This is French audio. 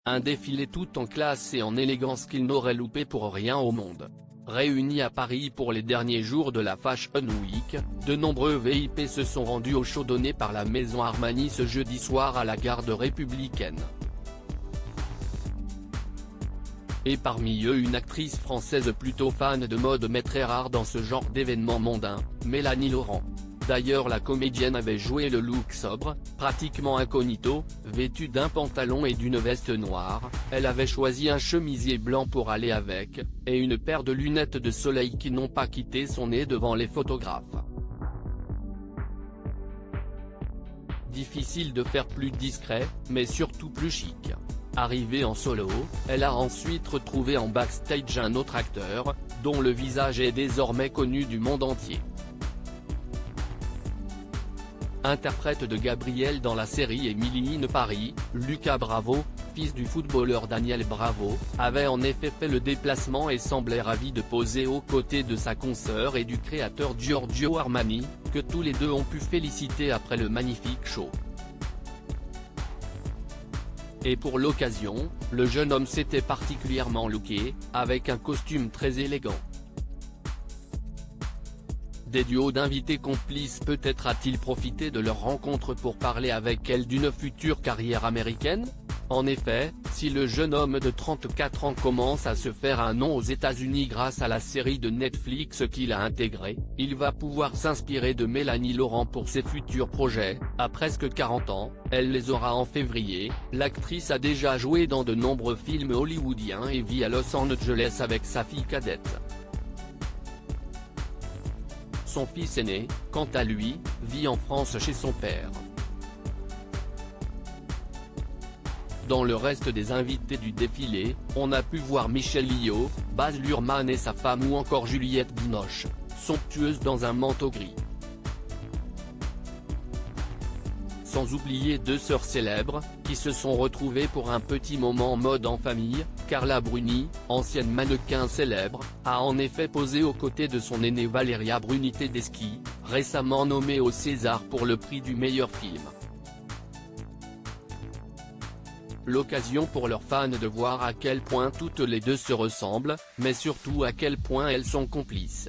Un défilé tout en classe et en élégance qu'ils n'auraient loupé pour rien au monde. Réunis à Paris pour les derniers jours de la Fashion Week, de nombreux VIP se sont rendus au show donné par la maison Armani ce jeudi soir à la Garde républicaine. Et parmi eux une actrice française plutôt fan de mode mais très rare dans ce genre d'événement mondain, Mélanie Laurent. D'ailleurs la comédienne avait joué le look sobre, pratiquement incognito, vêtue d'un pantalon et d'une veste noire, elle avait choisi un chemisier blanc pour aller avec, et une paire de lunettes de soleil qui n'ont pas quitté son nez devant les photographes. Difficile de faire plus discret, mais surtout plus chic. Arrivée en solo, elle a ensuite retrouvé en backstage un autre acteur, dont le visage est désormais connu du monde entier. Interprète de Gabriel dans la série Emily in Paris, Lucas Bravo, fils du footballeur Daniel Bravo, avait en effet fait le déplacement et semblait ravi de poser aux côtés de sa consoeur et du créateur Giorgio Armani, que tous les deux ont pu féliciter après le magnifique show. Et pour l'occasion, le jeune homme s'était particulièrement looké, avec un costume très élégant. Des duos d'invités complices peut-être a-t-il profité de leur rencontre pour parler avec elle d'une future carrière américaine? En effet, si le jeune homme de 34 ans commence à se faire un nom aux États-Unis grâce à la série de Netflix qu'il a intégrée, il va pouvoir s'inspirer de Mélanie Laurent pour ses futurs projets. À presque 40 ans, elle les aura en février, l'actrice a déjà joué dans de nombreux films hollywoodiens et vit à Los Angeles avec sa fille cadette. Son fils aîné, quant à lui, vit en France chez son père. Dans le reste des invités du défilé, on a pu voir Michelle Yeoh, Baz Luhrmann et sa femme ou encore Juliette Binoche, somptueuse dans un manteau gris. Sans oublier deux sœurs célèbres, qui se sont retrouvées pour un petit moment mode en famille. Carla Bruni, ancienne mannequin célèbre, a en effet posé aux côtés de son aînée Valeria Bruni Tedeschi, récemment nommée au César pour le prix du meilleur film. L'occasion pour leurs fans de voir à quel point toutes les deux se ressemblent, mais surtout à quel point elles sont complices.